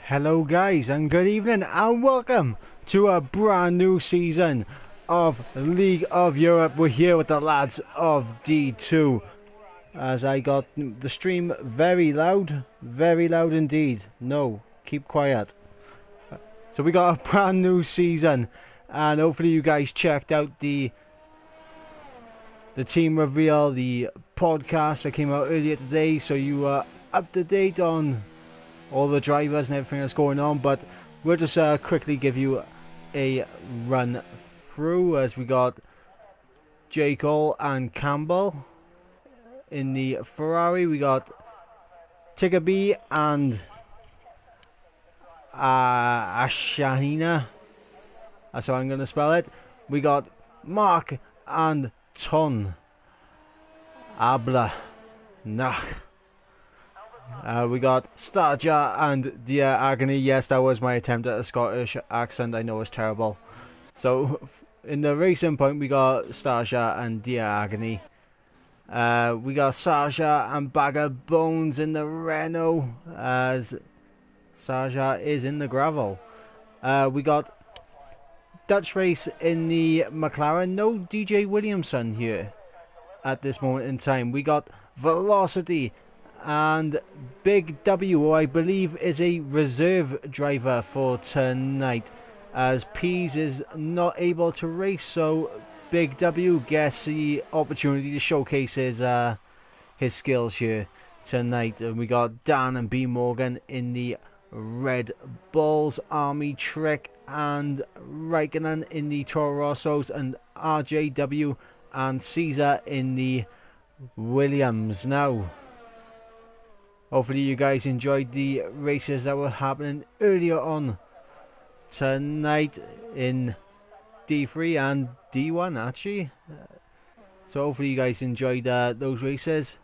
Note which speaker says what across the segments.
Speaker 1: Hello guys and good evening and welcome to a brand new season of League of Europe. We're here with the lads of D2 as I got the stream very loud indeed. No, keep quiet. So we got a brand new season and hopefully you guys checked out the team reveal, the podcast that came out earlier today, so you are up to date on all the drivers and everything that's going on. But we'll just quickly give you a run through as we got J. Cole and Campbell in the Ferrari. We got Tiggerby and Ashahina, that's how I'm going to spell it. We got Mark and Ton Abla Nach. We got Starja and Dear Agony. Yes, that was my attempt at a Scottish accent. I know it's terrible. So, in the racing point, we got Starja and Dear Agony. We got Sarja and Bagger Bones in the Renault, as Sarja is in the gravel. We got Dutch Race in the McLaren. No DJ Williamson here at this moment in time. We got Velocity and Big W, who I believe is a reserve driver for tonight, as Pease is not able to race, so Big W gets the opportunity to showcase his skills here tonight. And we got Dan and B Morgan in the Red Bulls, Army Trick and Raikkonen in the Toro Rossos, and RJW and Caesar in the Williams. Now, hopefully you guys enjoyed the races that were happening earlier on tonight in D3 and D1 actually. So hopefully you guys enjoyed those races.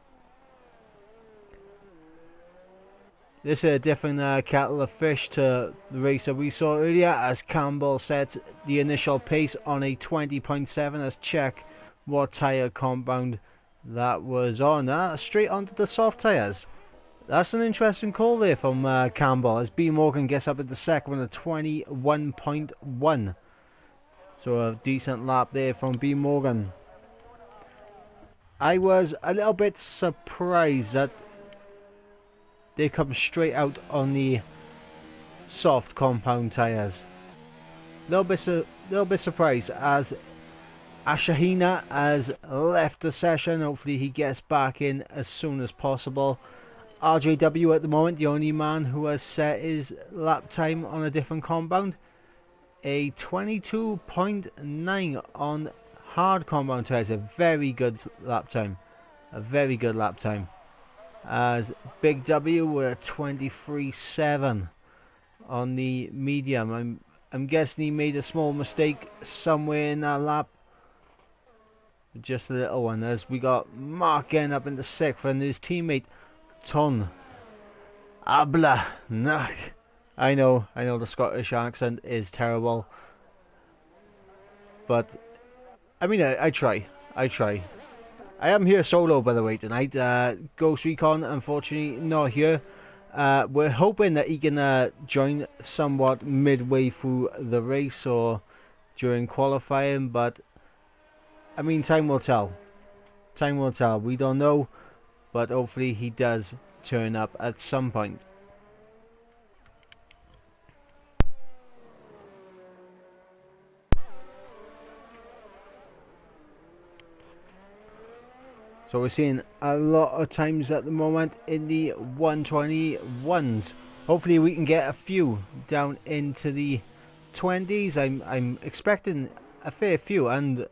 Speaker 1: This is a different kettle of fish to the race that we saw earlier, as Campbell set the initial pace on a 20.7. Let's check what tyre compound that was on. Straight onto the soft tyres. That's an interesting call there from Campbell, as B Morgan gets up at the second with a 21.1. So a decent lap there from B Morgan. I was a little bit surprised that they come straight out on the soft compound tyres. Little bit surprised, as Ashahina has left the session. Hopefully he gets back in as soon as possible. RJW at the moment, the only man who has set his lap time on a different compound. A 22.9 on hard compound tyres. A very good lap time. As Big W were 23.7 on the medium. I'm guessing he made a small mistake somewhere in that lap. Just a little one, as we got Mark getting up into 6th and his teammate Ton Abla Nach. I know the Scottish accent is terrible, but I mean I try. I am here solo, by the way, tonight. Ghost Recon, unfortunately, not here. We're hoping that he can join somewhat midway through the race or during qualifying, but I mean, time will tell. We don't know, but hopefully he does turn up at some point. So we're seeing a lot of times at the moment in the 121s. Hopefully we can get a few down into the 20s. I'm expecting a fair few, and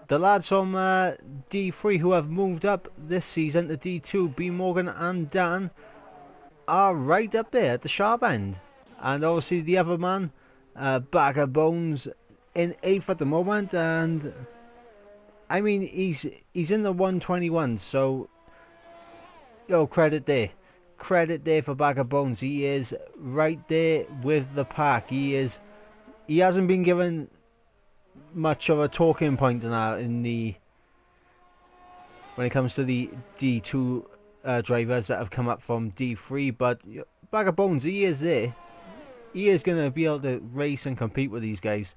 Speaker 1: the lads from D3 who have moved up this season to D2, B Morgan and Dan, are right up there at the sharp end. And obviously the other man, Bagger Bones, in 8th at the moment, and I mean, he's in the 121, so credit there for Bagger Bones. He is right there with the pack. He hasn't been given much of a talking point now when it comes to the D2 drivers that have come up from D3, but bag of bones, he is there. He is going to be able to race and compete with these guys.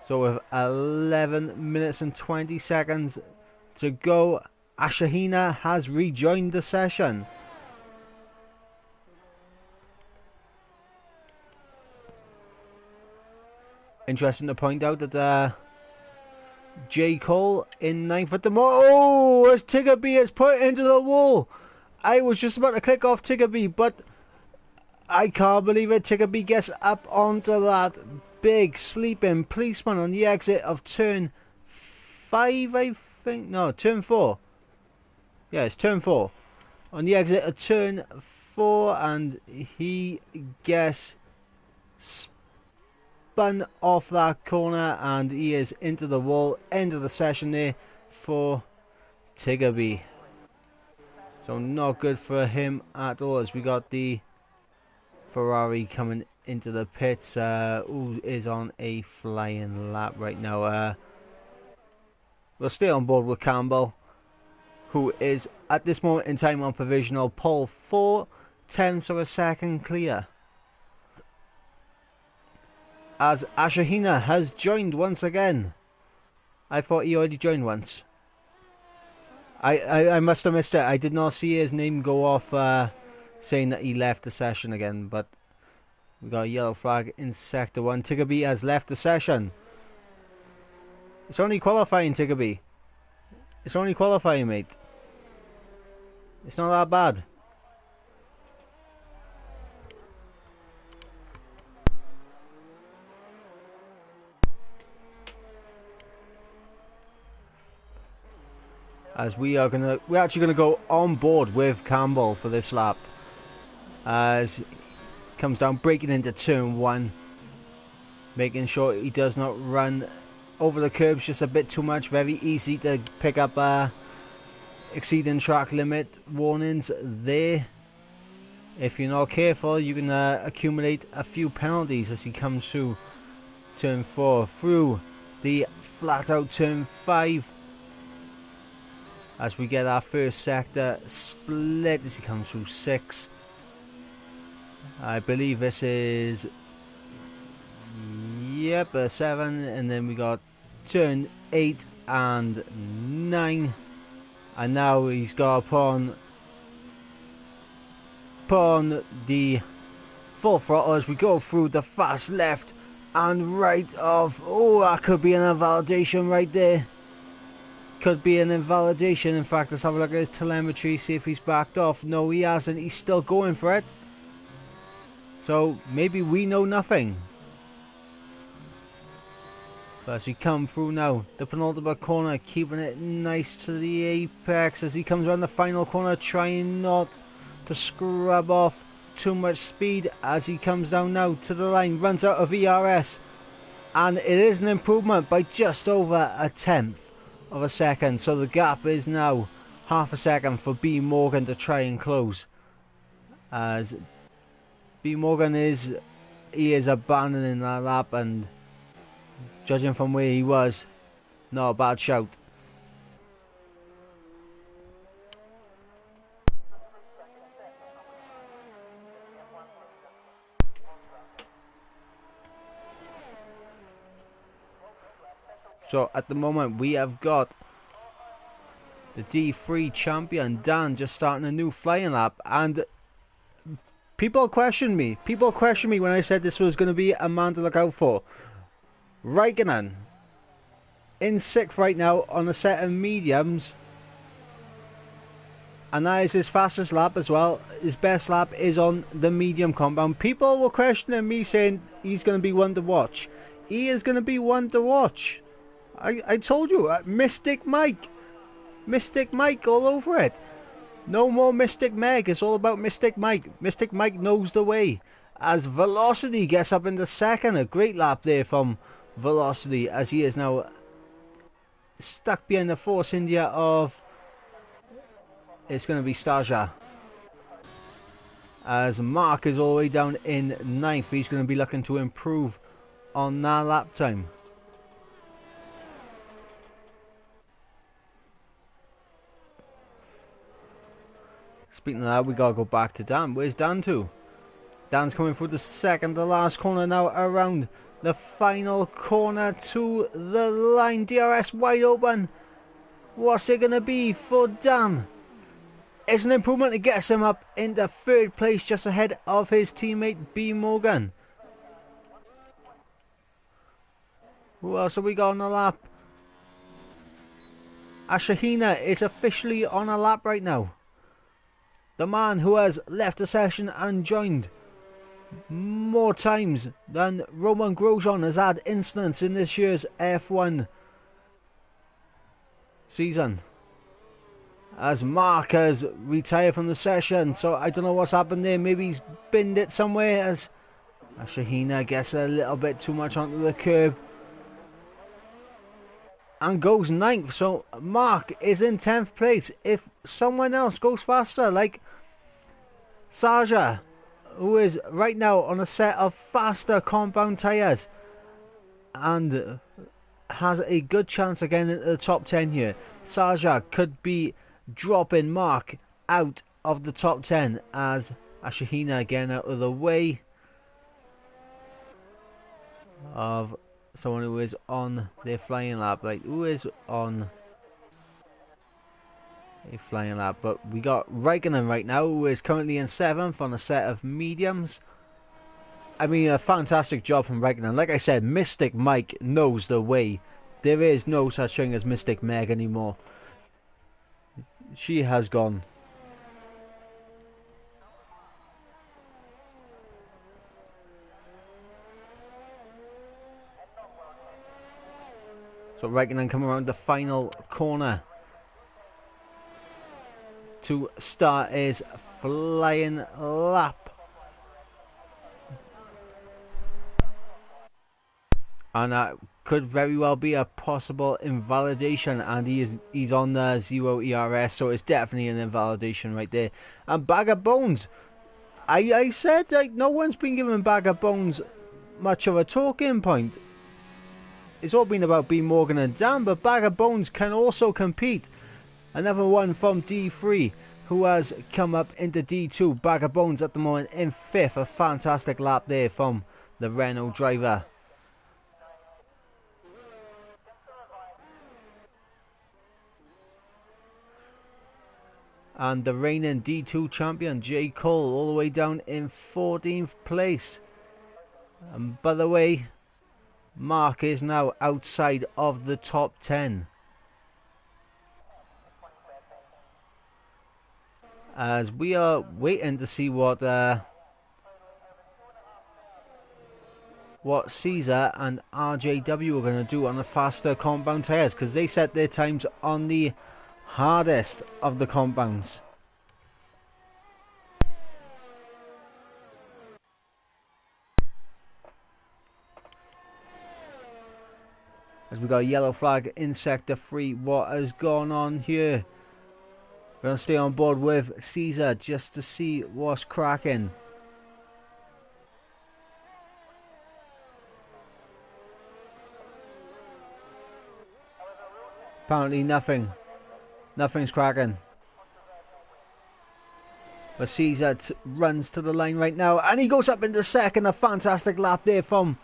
Speaker 1: So with 11 minutes and 20 seconds to go, Ashahina has rejoined the session. Interesting to point out that J. Cole in 9th at the moment. Oh, as Tiggerby is put into the wall. I was just about to click off Tiggerby, but I can't believe it. Tiggerby gets up onto that big sleeping policeman on the exit of turn 5, I think. No, turn 4. Yeah, it's turn 4. On the exit of turn 4, and he gets spun off that corner, and he is into the wall. End of the session there for Tiggerby. So not good for him at all, as we got the Ferrari coming into the pits, who is on a flying lap right now. We'll stay on board with Campbell, who is at this moment in time on provisional pole, 4/10 of a second clear. As Ashahina has joined once again. I thought he already joined once. I must have missed it. I did not see his name go off saying that he left the session again, but we got a yellow flag in Sector 1. Tiggerby has left the session. It's only qualifying, Tiggerby. It's only qualifying, mate. It's not that bad. As we're actually gonna go on board with Campbell for this lap. As he comes down, breaking into turn 1, making sure he does not run over the curbs just a bit too much. Very easy to pick up exceeding track limit warnings there. If you're not careful, you can accumulate a few penalties as he comes through turn 4, through the flat out turn 5. As we get our first sector split as he comes through 6. I believe this is, yep, a 7, and then we got turn 8 and 9, and now he's got upon the full throttle as we go through the fast left and right of, oh, that could be an invalidation right there. Could be an invalidation. In fact, let's have a look at his telemetry, see if he's backed off. No, he hasn't. He's still going for it. So maybe we know nothing. But as we come through now, the penultimate corner, keeping it nice to the apex as he comes around the final corner, trying not to scrub off too much speed as he comes down now to the line, runs out of ERS, and it is an improvement by just over 1/10 of a second. So the gap is now half a second for B Morgan to try and close, as B Morgan is abandoning that lap, and judging from where he was, not a bad shout. So at the moment we have got the D3 champion Dan just starting a new flying lap, and people questioned me when I said this was going to be a man to look out for. Raikkonen in 6th right now on a set of mediums, and that is his fastest lap as well. His best lap is on the medium compound. People were questioning me, saying he's going to be one to watch. He is going to be one to watch. I told you, Mystic Mike all over it. No more Mystic Meg, it's all about Mystic Mike. Mystic Mike knows the way. As Velocity gets up into 2nd, a great lap there from Velocity, as he is now stuck behind the Force India of, it's going to be Staja. As Mark is all the way down in 9th, he's going to be looking to improve on that lap time. Speaking of that, we gotta go back to Dan. Where's Dan to? Dan's coming through the second to last corner now, around the final corner to the line. DRS wide open. What's it gonna be for Dan? It's an improvement. It gets him up into third place, just ahead of his teammate B Morgan. Who else have we got on the lap? Ashahina is officially on a lap right now. The man who has left the session and joined more times than Roman Grosjean has had incidents in this year's F1 season. As Mark has retired from the session, so I don't know what's happened there. Maybe he's binned it somewhere as Shahina gets a little bit too much onto the curb and goes 9th. So Mark is in 10th place. If someone else goes faster, like Saja, who is right now on a set of faster compound tyres and has a good chance of getting into the top 10 here, Saja could be dropping Mark out of the top 10 as Ashahina again out of the way of someone who is on their flying lap. Like, who is on a flying lap? But we got Raikkonen right now, who is currently in 7th on a set of mediums. I mean, a fantastic job from Raikkonen. Like I said, Mystic Mike knows the way. There is no such thing as Mystic Meg anymore. She has gone. So Raikkonen coming around the final corner to start his flying lap. And that could very well be a possible invalidation, and he's on the 0 ERS, so it's definitely an invalidation right there. And Bag of Bones, I said like no one's been giving Bag of Bones much of a talking point. It's all been about B Morgan and Dan, but Bag of Bones can also compete. Another one from D3 who has come up into D2. Bag of Bones at the moment in 5th. A fantastic lap there from the Renault driver. And the reigning D2 champion, J. Cole, all the way down in 14th place. And by the way, Mark is now outside of the top 10. As we are waiting to see what Caesar and RJW are going to do on the faster compound tyres, because they set their times on the hardest of the compounds. As we got a yellow flag in sector 3, what has gone on here? We're going to stay on board with Caesar just to see what's cracking. Apparently nothing's cracking. But Caesar runs to the line right now, and he goes up into second. A fantastic lap there from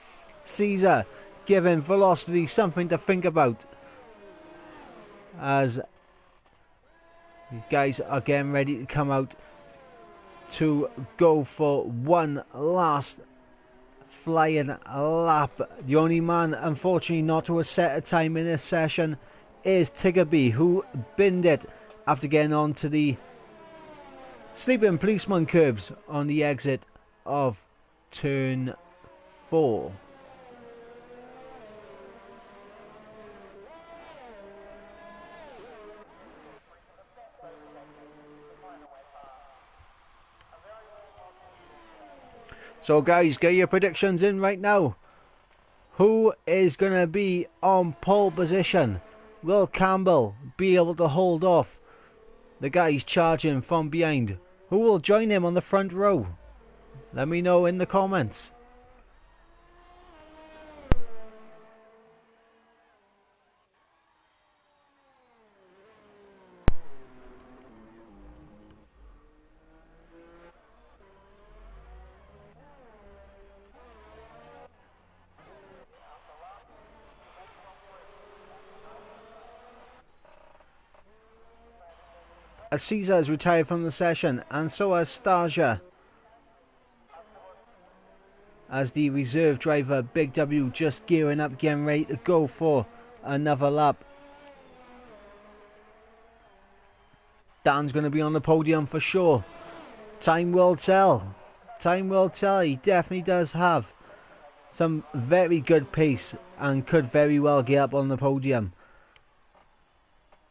Speaker 1: Caesar, giving Velocity something to think about as these guys are getting ready to come out to go for one last flying lap. The only man, unfortunately, not to have set a time in this session is Tiggerby, who binned it after getting on to the sleeping policeman curbs on the exit of turn 4. So guys, get your predictions in right now. Who is going to be on pole position? Will Campbell be able to hold off the guys charging from behind? Who will join him on the front row? Let me know in the comments. as Caesar has retired from the session, and so has Starja. As the reserve driver, Big W, just gearing up, getting ready to go for another lap. Dan's going to be on the podium for sure. Time will tell. Time will tell. He definitely does have some very good pace and could very well get up on the podium.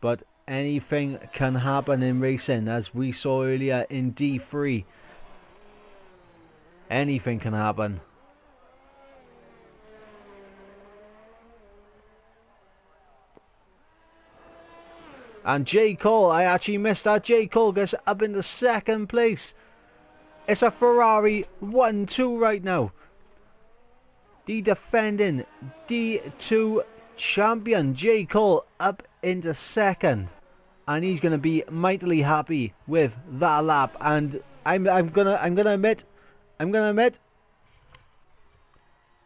Speaker 1: But anything can happen in racing, as we saw earlier in D3. Anything can happen. And J. Cole, I actually missed that. J. Cole gets up into second place. It's a Ferrari 1-2 right now. The defending D2 champion, J. Cole, up into second. And he's going to be mightily happy with that lap. And I'm gonna admit,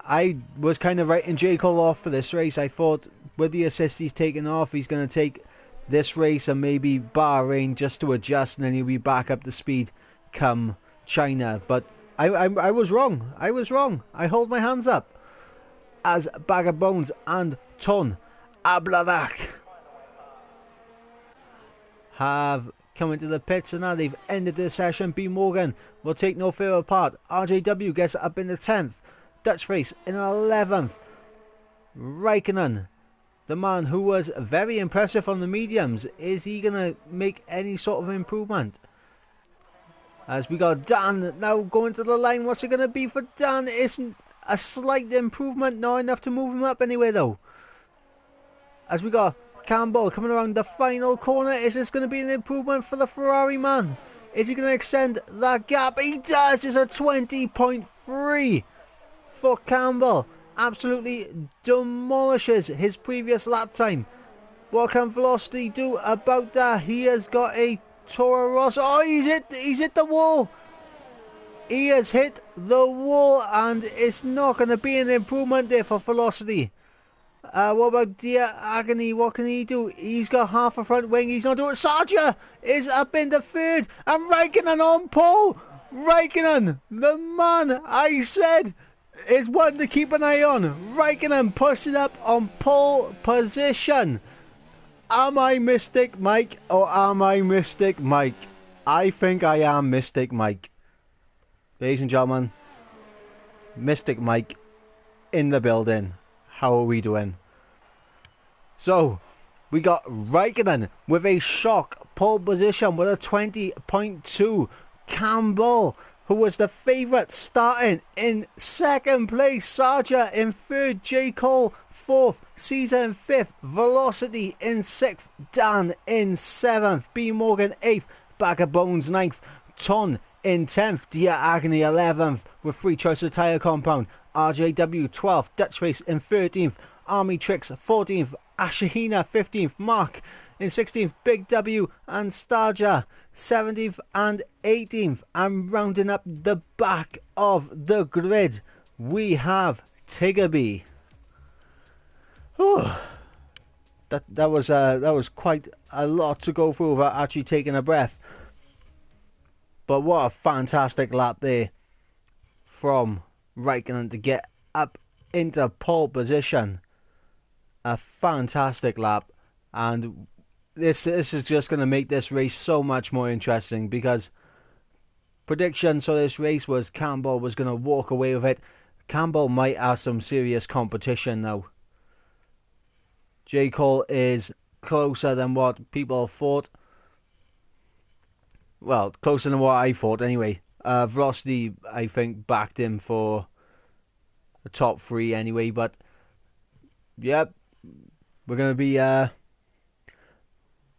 Speaker 1: I was kind of writing J. Cole off for this race. I thought with the assist he's taken off, he's going to take this race and maybe Bahrain just to adjust, and then he'll be back up to speed come China. But I was wrong. I was wrong. I hold my hands up. As Bag of Bones and Ton Abladak have come into the pits, and now they've ended the session. B. Morgan will take no further part. RJW gets up in the 10th. Dutch Race in 11th. Raikkonen, the man who was very impressive on the mediums, is he going to make any sort of improvement? As we got Dan now going to the line. What's it going to be for Dan? Isn't a slight improvement, not enough to move him up anyway though. As we got Campbell coming around the final corner. Is this going to be an improvement for the Ferrari man? Is he going to extend that gap? He does. It's a 20.3 for Campbell. Absolutely demolishes his previous lap time. What can Velocity do about that? He has got a Toro Rosso. Oh, he's hit the wall. He has hit the wall, and it's not going to be an improvement there for Velocity. What about Dear Agony? What can he do? He's got half a front wing. He's not doing it. Sarja is up in the third, and Raikkonen on pole. Raikkonen, the man I said is one to keep an eye on. Raikkonen pushing up on pole position. Am I Mystic Mike or am I Mystic Mike? I think I am Mystic Mike. Ladies and gentlemen, Mystic Mike in the building. How are we doing? So, we got Raikkonen with a shock pole position with a 20.2. Campbell, who was the favourite, starting in second place. Sarja in third. J. Cole fourth. Caesar in fifth. Velocity in sixth. Dan in seventh. B. Morgan eighth. Bag of Bones ninth. Ton in 10th. Dear Agony 11th with free choice of tyre compound. RJW 12th. Dutch Race in 13th. Army Tricks 14th. Ashahina 15th. Mark in 16th. Big W and Starja 17th and 18th. And rounding up the back of the grid, we have Tiggerby. That was quite a lot to go through without actually taking a breath. But what a fantastic lap there from Raikkonen to get up into pole position. A fantastic lap, and this is just going to make this race so much more interesting, because predictions for this race was Campbell was going to walk away with it. Campbell might have some serious competition now. J. Cole is closer than what people thought. Well, closer than what I thought anyway. Velocity, I think, backed him for a top 3 anyway, but yep, we're going to be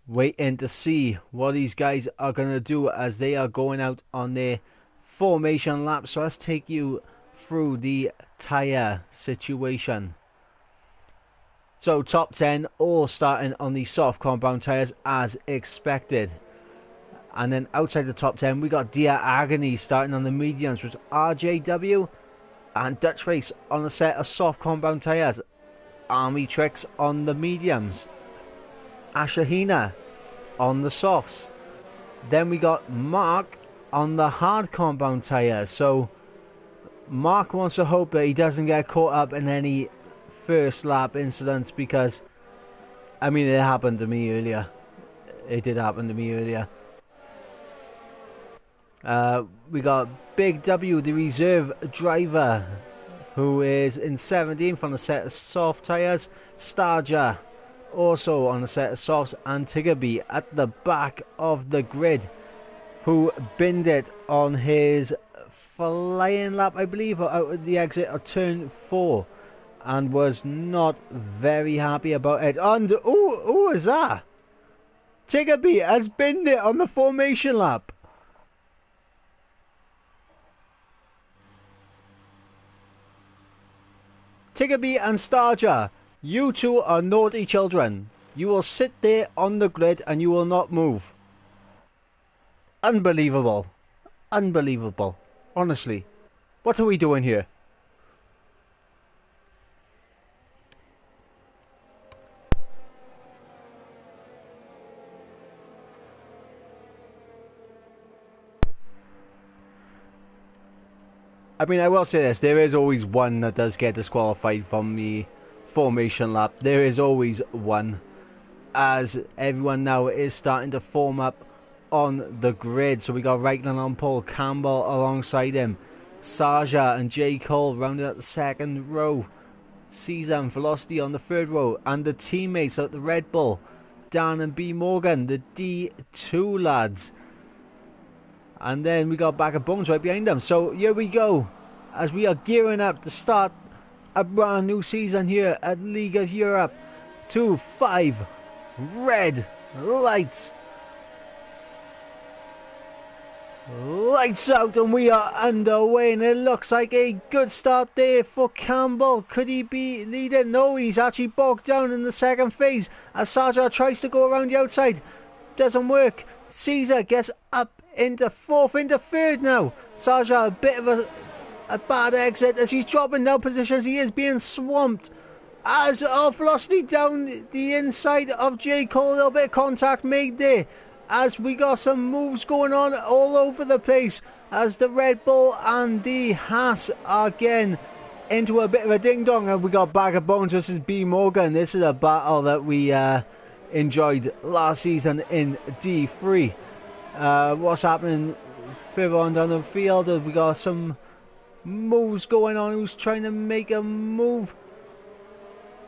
Speaker 1: waiting to see what these guys are going to do as they are going out on their formation lap. So let's take you through the tyre situation. So top 10 all starting on the soft compound tyres as expected. And then outside the top 10 we got Dear Agony starting on the mediums with RJW and Dutch Race on a set of soft compound tyres. Army Tricks on the mediums. Ashahina on the softs. Then we got Mark on the hard compound tyre. So Mark wants to hope that he doesn't get caught up in any first lap incidents, because, I mean, it happened to me earlier. It did happen to me earlier. We got Big W, the reserve driver, who is in 17th on a set of soft tyres. Starja also on a set of softs, and Tiggerby at the back of the grid, who binned it on his flying lap, I believe, out at the exit of turn 4, and was not very happy about it. And who is that? Tiggerby has binned it on the formation lap. Tiggerby and Starja, you two are naughty children. You will sit there on the grid and you will not move. Unbelievable. Unbelievable. Honestly. What are we doing here? I mean, I will say this. There is always one that does get disqualified from the formation lap. There is always one. As everyone now is starting to form up on the grid. So we got Reichland on pole, Campbell alongside him, Sarja and J. Cole rounded out the second row, Caesar and Velocity on the third row, and the teammates at the Red Bull, Dan and B. Morgan, the D2 lads. And then we got Bag of Bones right behind them. So here we go, as we are gearing up to start a brand new season here at League of Europe. 2-5 red lights. Lights out, and we are underway, and it looks like a good start there for Campbell. Could he be leading? No, he's actually bogged down in the second phase as Sarja tries to go around the outside. Doesn't work. Caesar gets up into fourth, into third now. Sarja, a bit of a bad exit as he's dropping down positions. He is being swamped as Velocity down the inside of J. Cole. A little bit of contact made there as we got some moves going on all over the place as the Red Bull and the Haas are getting into a bit of a ding-dong. And we got Bag of Bones versus B. Morgan. This is a battle that we enjoyed last season in D3. What's happening further on down the field? We got some moves going on. Who's trying to make a move?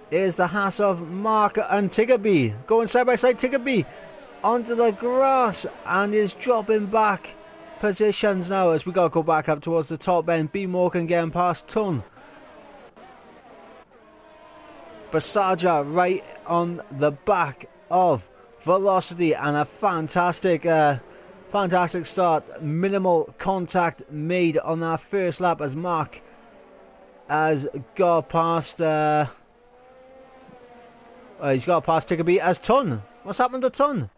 Speaker 1: Here's the Haas of Mark and Tiggerby going side by side. Tiggerby onto the grass and is dropping back positions now as we got to go back up towards the top end. B. Morgan getting past Tun. Basaja right on the back of Velocity, and a fantastic start. Minimal contact made on that first lap as Mark has got past he's got past Tiggerby as Tun. What's happened to Tun?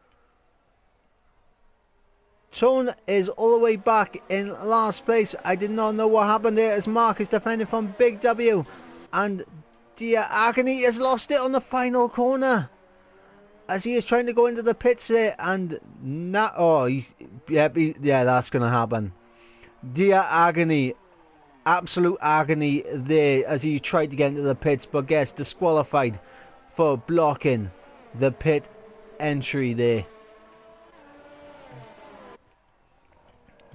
Speaker 1: Tun is all the way back in last place. I did not know what happened there as Mark is defending from Big W, and Dear Agony has lost it on the final corner as he is trying to go into the pits there, and yeah, that's gonna happen. Dear Agony, absolute agony there as he tried to get into the pits but gets disqualified for blocking the pit entry there.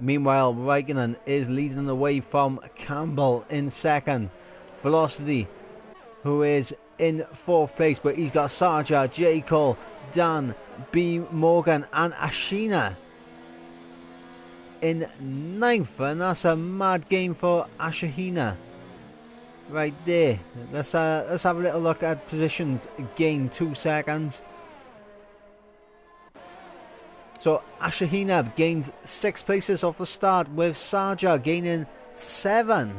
Speaker 1: Meanwhile, Raikkonen is leading the way from Campbell in second. Velocity, who is in fourth place, but he's got Sarja, J. Cole, Dan, B. Morgan and Ashina in ninth, and that's a mad game for Ashahina right there. Let's have a little look at positions gained. 2 seconds. So Ashahina gains 6 places off the start, with Sarja gaining 7.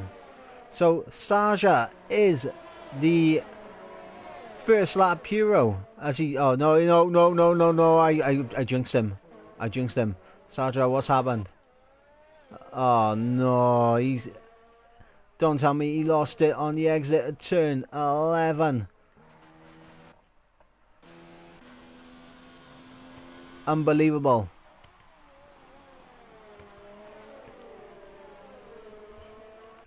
Speaker 1: So Sarja is the first lap hero as he... Oh, no, I jinxed him. Sarja, what's happened? Oh, no, he's... Don't tell me he lost it on the exit at turn 11. Unbelievable.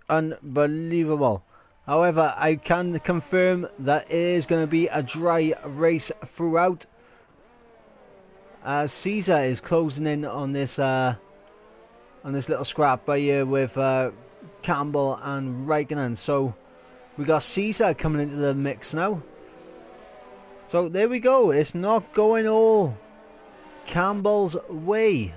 Speaker 1: Unbelievable. However, I can confirm that it is going to be a dry race throughout. Caesar is closing in on this little scrap by here with Campbell and Raikkonen. So we got Caesar coming into the mix now. So there we go. It's not going all Campbell's way,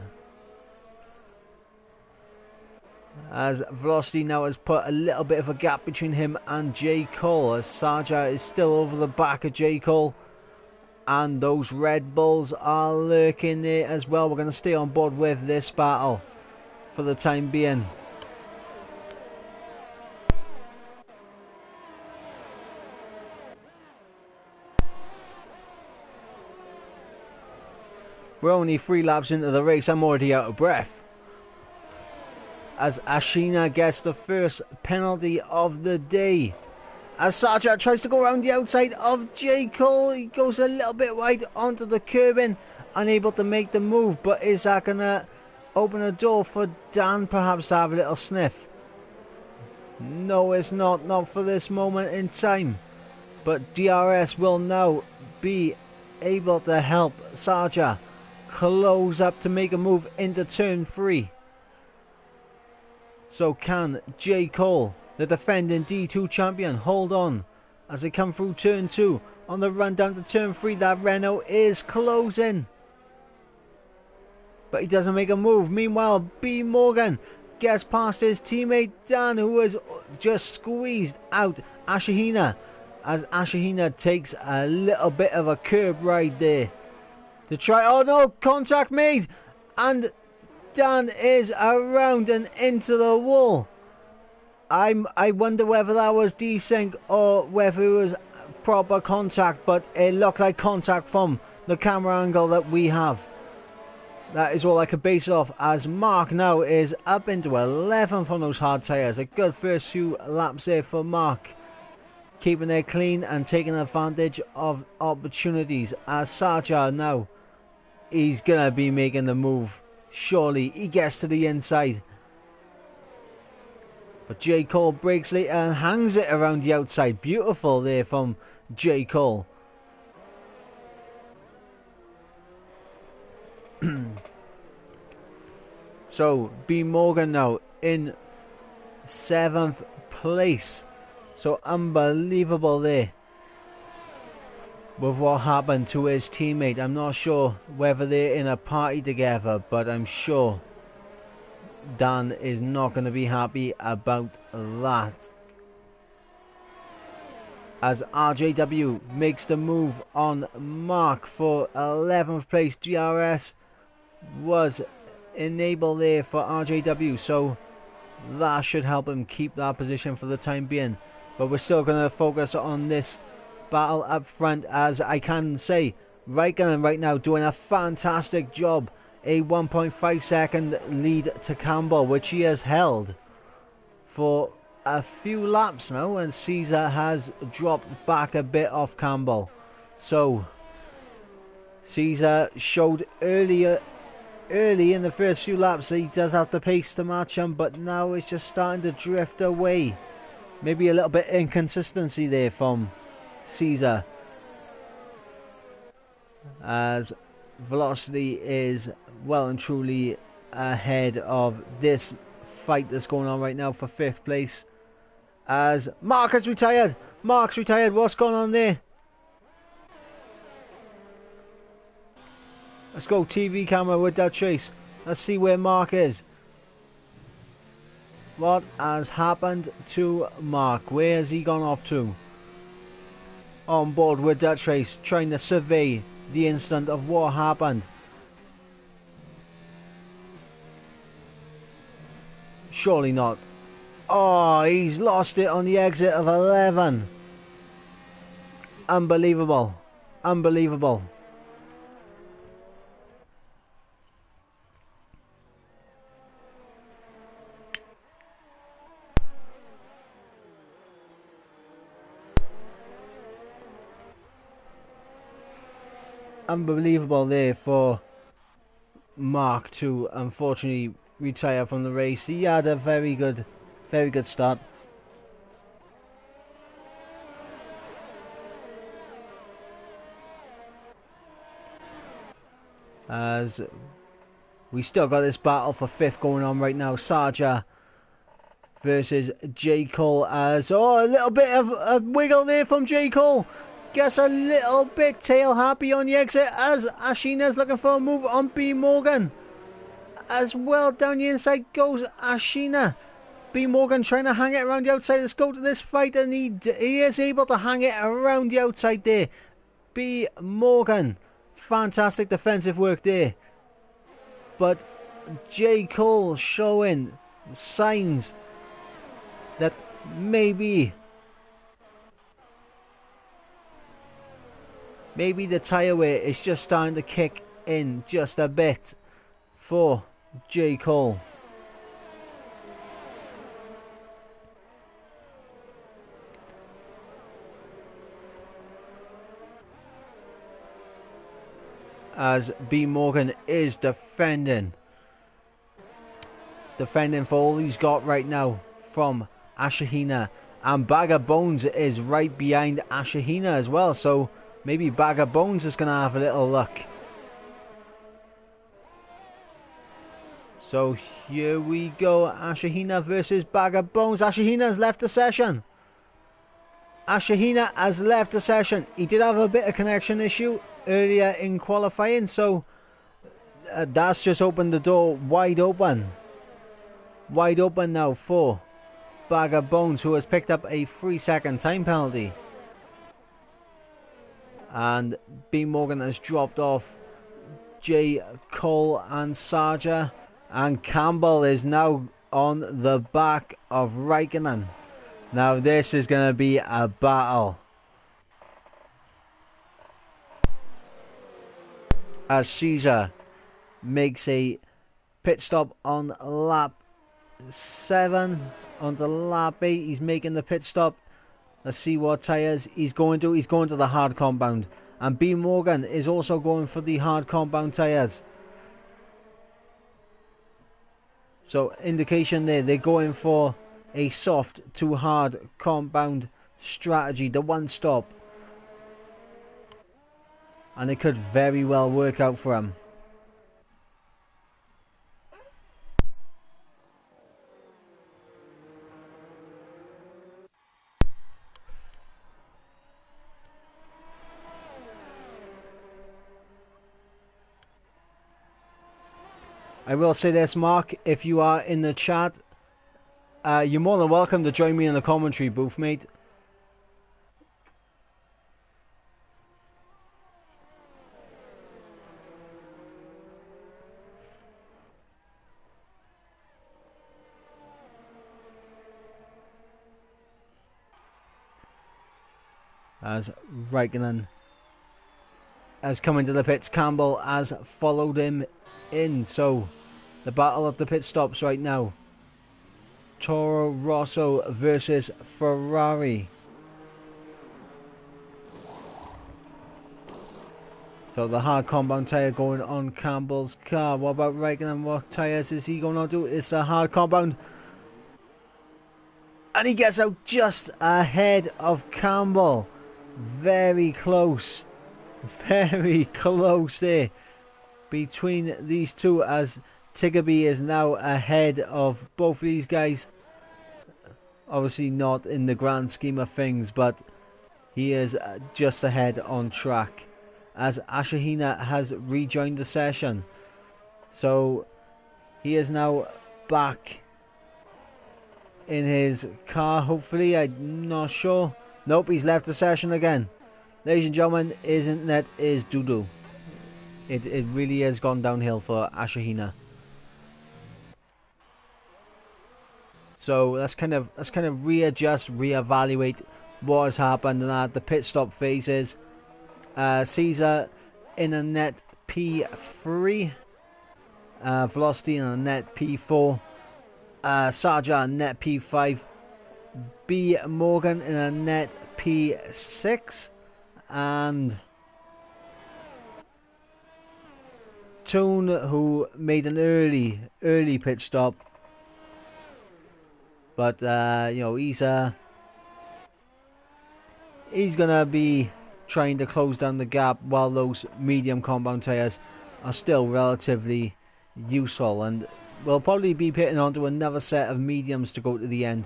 Speaker 1: as Velocity now has put a little bit of a gap between him and J. Cole, as Sarja is still over the back of J. Cole, and those Red Bulls are lurking there as well. We're going to stay on board with this battle for the time being. We're only 3 laps into the race. I'm already out of breath, as Ashina gets the first penalty of the day. As Sarja tries to go around the outside of J. Cole, he goes a little bit wide onto the curbing, unable to make the move. But is that going to open a door for Dan perhaps to have a little sniff? No, it's not for this moment in time. But DRS will now be able to help Sarja close up to make a move into turn 3. So can J. Cole, the defending D2 champion, hold on as they come through turn 2? On the run down to turn 3, that Renault is closing, but he doesn't make a move. Meanwhile, B. Morgan gets past his teammate Dan, who has just squeezed out Ashihina, as Ashihina takes a little bit of a curb ride there to try. Oh no, contact made, and Dan is around and into the wall. I wonder whether that was desync or whether it was proper contact, but it looked like contact from the camera angle that we have. That is all I could base it off, as Mark now is up into 11th on those hard tyres. A good first few laps there for Mark, keeping it clean and taking advantage of opportunities. As Sarja now, he's going to be making the move. Surely he gets to the inside, but J. Cole breaks later and hangs it around the outside. Beautiful there from J. Cole. So B. Morgan now in 7th place. So unbelievable there with what happened to his teammate. I'm not sure whether they're in a party together, but I'm sure Dan is not going to be happy about that. As RJW makes the move on Mark for 11th place. DRS was enabled there for RJW, so that should help him keep that position for the time being. But we're still going to focus on this battle up front, as I can say Raikkonen right now doing a fantastic job. A 1.5 second lead to Campbell, which he has held for a few laps now, and Caesar has dropped back a bit off Campbell. So Caesar showed early in the first few laps that he does have the pace to match him, but now it's just starting to drift away. Maybe a little bit inconsistency there from Caesar, as Velocity is well and truly ahead of this fight that's going on right now for 5th place. As Mark has retired. Mark's retired. What's going on there? Let's go TV camera with that chase. Let's see where Mark is. What has happened to Mark? Where has he gone off to? On board with that trace, trying to survey the instant of what happened. Surely not. Oh, he's lost it on the exit of 11. Unbelievable. Unbelievable. Unbelievable there for Mark to unfortunately retire from the race. He had a very good Very good start. As we still got this battle for 5th going on right now. Sarja versus J. Cole, as a little bit of a wiggle there from J. Cole. Gets a little bit tail happy on the exit as Ashina's looking for a move on B. Morgan. As well down the inside goes Ashina. B. Morgan trying to hang it around the outside. Let's go to this fight, and he is able to hang it around the outside there. B. Morgan. Fantastic defensive work there. But J. Cole showing signs that maybe the tire weight is just starting to kick in just a bit for J. Cole. As B. Morgan is defending for all he's got right now from Ashahina, and Bag of Bones is right behind Ashahina as well, so maybe Bag of Bones is going to have a little luck. So here we go, Ashahina versus Bag of Bones. Ashahina has left the session. Ashahina has left the session. He did have a bit of connection issue earlier in qualifying, so that's just opened the door wide open now for Bag of Bones, who has picked up a 3-second time penalty. And B. Morgan has dropped off J. Cole and Sarja, and Campbell is now on the back of Raikkonen. Now this is going to be a battle, as Caesar makes a pit stop on lap 7. Onto lap 8, he's making the pit stop. Let's see what tyres he's going to. He's going to the hard compound. And B. Morgan is also going for the hard compound tyres. So indication there, they're going for a soft to hard compound strategy, the one stop. And it could very well work out for him. I will say this, Mark, if you are in the chat, you're more than welcome to join me in the commentary booth, mate. As Raikkonen has come into the pits, Campbell has followed him in. So the battle of the pit stops right now. Toro Rosso versus Ferrari. So the hard compound tyre going on Campbell's car. What about Raikkonen? What tyres is he going to do? It's a hard compound. And he gets out just ahead of Campbell. Very close. Very close there between these two, as Tiggerby is now ahead of both of these guys. Obviously not in the grand scheme of things, but he is just ahead on track, as Ashahina has rejoined the session. So he is now back in his car, hopefully. I'm not sure. Nope, he's left the session again. Ladies and gentlemen, internet is doo-doo. It really has gone downhill for Ashahina. So let's kind of readjust, reevaluate what has happened at the pit stop phases. Caesar in a net P3, Velocity in a net P4, Sarja in net P5, B. Morgan in a net P6, and Toon, who made an early pit stop, But you know, he's gonna be trying to close down the gap while those medium compound tyres are still relatively useful, and we'll probably be pitting onto another set of mediums to go to the end,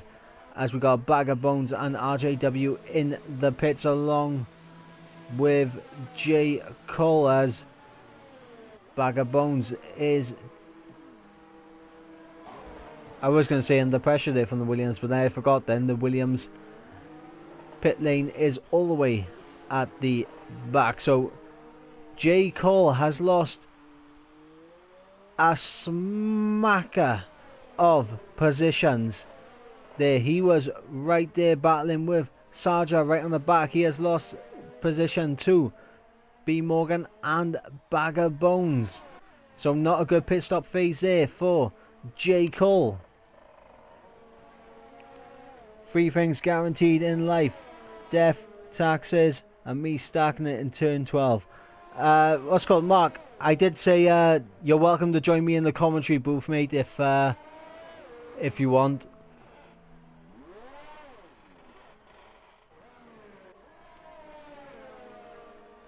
Speaker 1: as we got Bag of Bones and RJW in the pits along with J. Cole, as Bag of Bones is, I was going to say under pressure there from the Williams, but then I forgot. Then the Williams pit lane is all the way at the back. So J. Cole has lost a smacker of positions there. He was right there battling with Sarja right on the back. He has lost position to B. Morgan and Bag of Bones. So not a good pit stop phase there for J. Cole. 3 things guaranteed in life: death, taxes, and me stacking it in turn 12. What's called, Mark? I did say you're welcome to join me in the commentary booth, mate, if you want.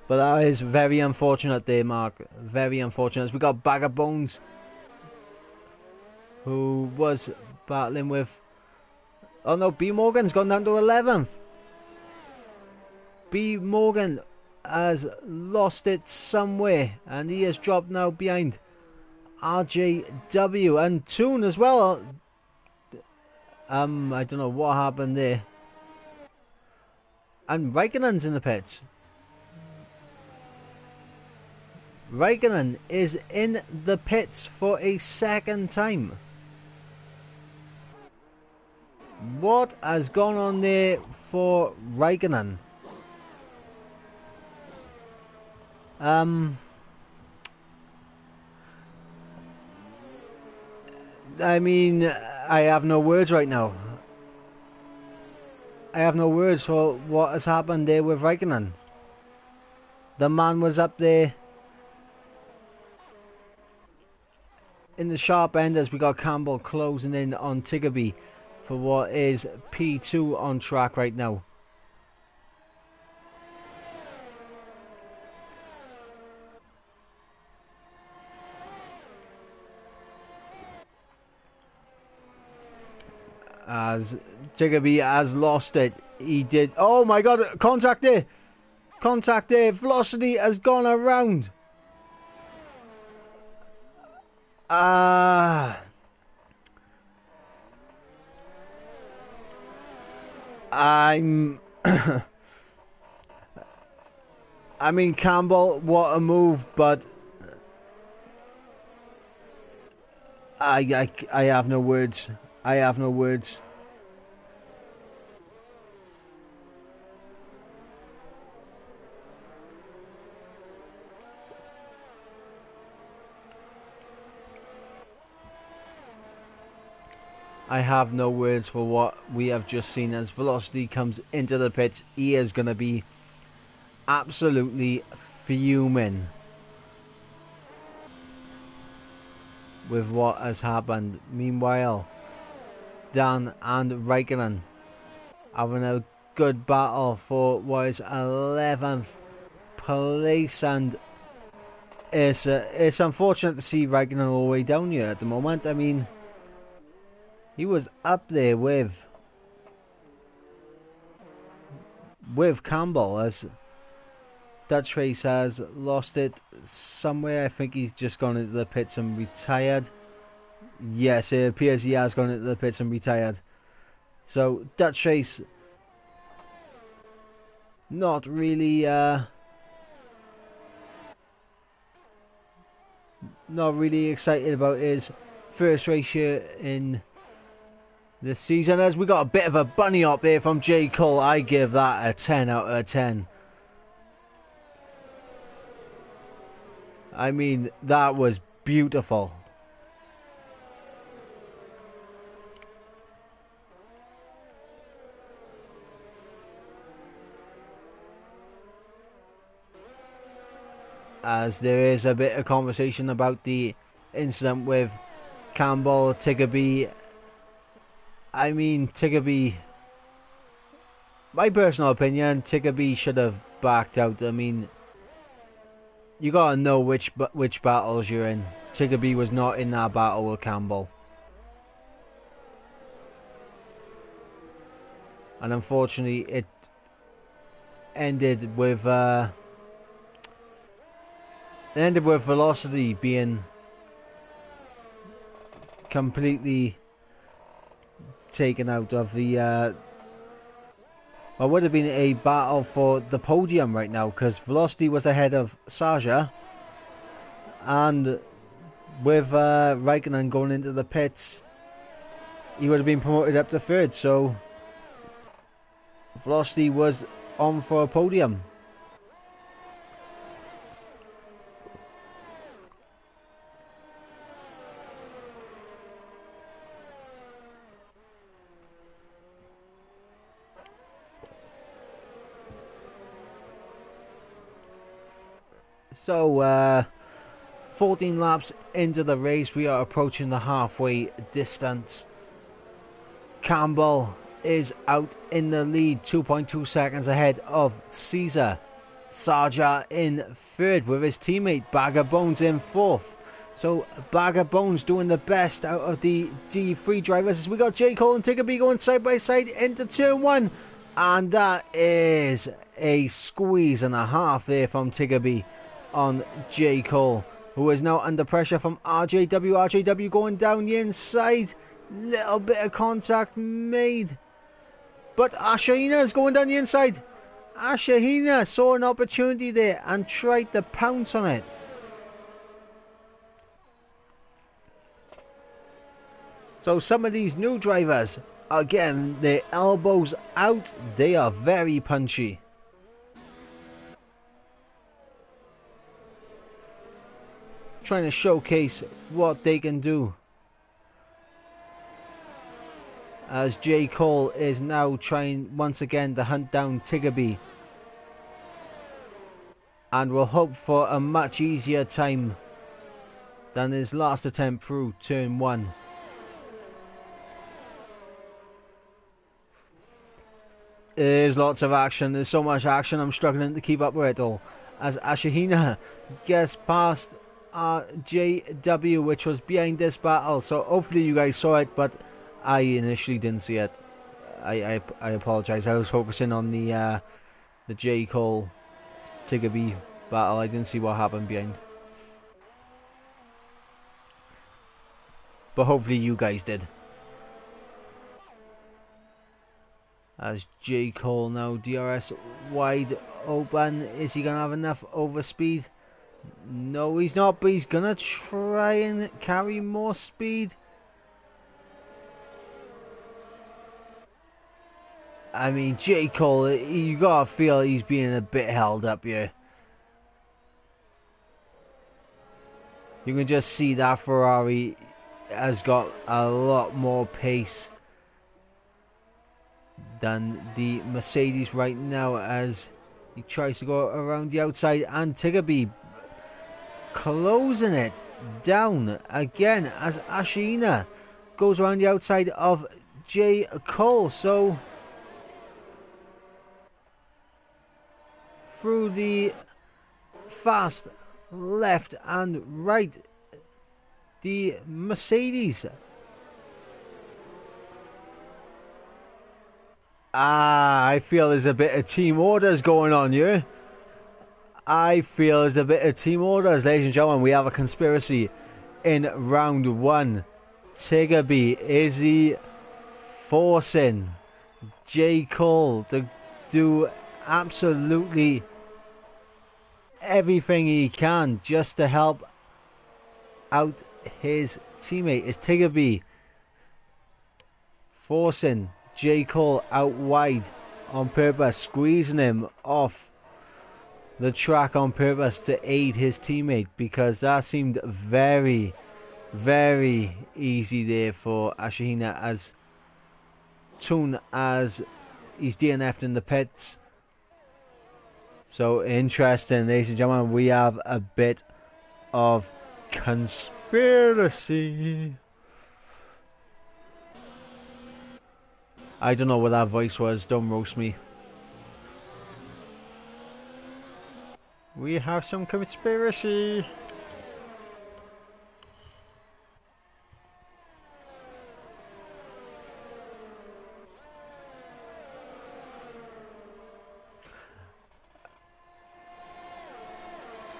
Speaker 1: But that is very unfortunate there, Mark. Very unfortunate. We got Bag of Bones, who was battling with... Oh no, B. Morgan's gone down to 11th. B. Morgan has lost it somewhere, and he has dropped now behind RJW and Toon as well. I don't know what happened there. And Raikkonen's in the pits. Raikkonen is in the pits for a second time. What has gone on there for Raikkonen? I mean, I have no words right now. I have no words for what has happened there with Raikkonen. The man was up there in the sharp end, as we got Campbell closing in on Tiggerby for what is P2 on track right now. As Tiggerby has lost it. He did. Oh my god, contact there. Contact there. Velocity has gone around. I'm... I mean, Campbell, what a move, but... I have no words. I have no words. I have no words for what we have just seen as Velocity comes into the pits. He is going to be absolutely fuming with what has happened. Meanwhile, Dan and Raikkonen having a good battle for what is 11th place, and it's unfortunate to see Raikkonen all the way down here at the moment. I mean, he was up there with Campbell, as Dutch Race has lost it somewhere. I think he's just gone into the pits and retired. Yes, it appears he has gone into the pits and retired. So Dutch Race not really excited about his first race here in this season, as we got a bit of a bunny up there from J. Cole. I give that a 10 out of 10. I mean, that was beautiful. As there is a bit of conversation about the incident with Campbell, Tiggerby I mean, Tiggerby, my personal opinion, Tiggerby should have backed out. I mean, you gotta know which battles you're in. Tiggerby was not in that battle with Campbell. And unfortunately, it ended with Velocity being completely taken out of the what would have been a battle for the podium right now, because Velocity was ahead of Saja, and with Raikkonen going into the pits, he would have been promoted up to third, so Velocity was on for a podium. So, 14 laps into the race, we are approaching the halfway distance. Campbell is out in the lead, 2.2 seconds ahead of Caesar. Saja in third with his teammate Bag of Bones in fourth. So Bag of Bones doing the best out of the D3 drivers as we got J. Cole and Tiggerby going side by side into turn one. And that is a squeeze and a half there from Tiggerby on J. Cole, who is now under pressure from RJW. RJW going down the inside. Little bit of contact made. But Ashahina is going down the inside. Ashahina saw an opportunity there and tried to pounce on it. So some of these new drivers, again, their elbows out. They are very punchy. Trying to showcase what they can do. As J. Cole is now trying once again to hunt down Tiggerby. And will hope for a much easier time than his last attempt through turn one. There's lots of action. There's so much action. I'm struggling to keep up with it all. As Ashahina gets past JW, which was behind this battle. So hopefully you guys saw it, but I initially didn't see it. I apologize. I was focusing on the J. Cole Tiggerby battle. I didn't see what happened behind. But hopefully you guys did. As J. Cole now DRS wide open. Is he going to have enough overspeed? No, he's not, but he's going to try and carry more speed. I mean, J. Cole, you got to feel he's being a bit held up here. You can just see that Ferrari has got a lot more pace than the Mercedes right now as he tries to go around the outside, and Tiggerby closing it down again as Ashina goes around the outside of J. Cole. So through the fast left and right, the Mercedes. I feel there's a bit of team orders going on here. I feel there's a bit of team orders, ladies and gentlemen. We have a conspiracy in round one. Tiggerby, is he forcing J. Cole to do absolutely everything he can just to help out his teammate? Is Tiggerby forcing J. Cole out wide on purpose, squeezing him off the track on purpose to aid his teammate? Because that seemed very, very easy there for Ashahina, as soon as he's DNF'd in the pits. So interesting, ladies and gentlemen. We have a bit of conspiracy. I don't know what that voice was. Don't roast me. We have some conspiracy.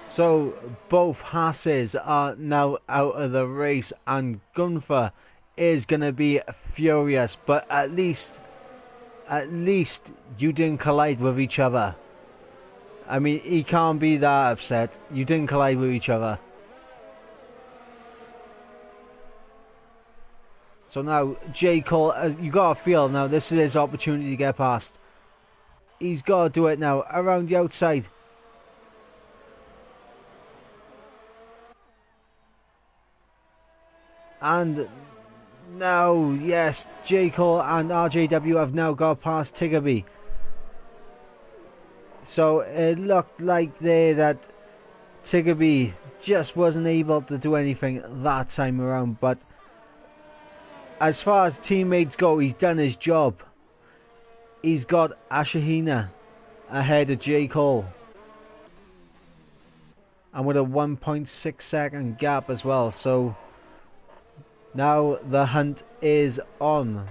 Speaker 1: So both Hasses are now out of the race, and Gunther is gonna be furious. But at least you didn't collide with each other. I mean, he can't be that upset. You didn't collide with each other. So now J. Cole, you gotta feel now this is his opportunity to get past. He's gotta do it now around the outside. And now, yes, J. Cole and RJW have now got past Tiggerby. So it looked like there that Tiggerby just wasn't able to do anything that time around. But as far as teammates go, he's done his job. He's got Ashahina ahead of J. Cole. And with a 1.6 second gap as well. So now the hunt is on.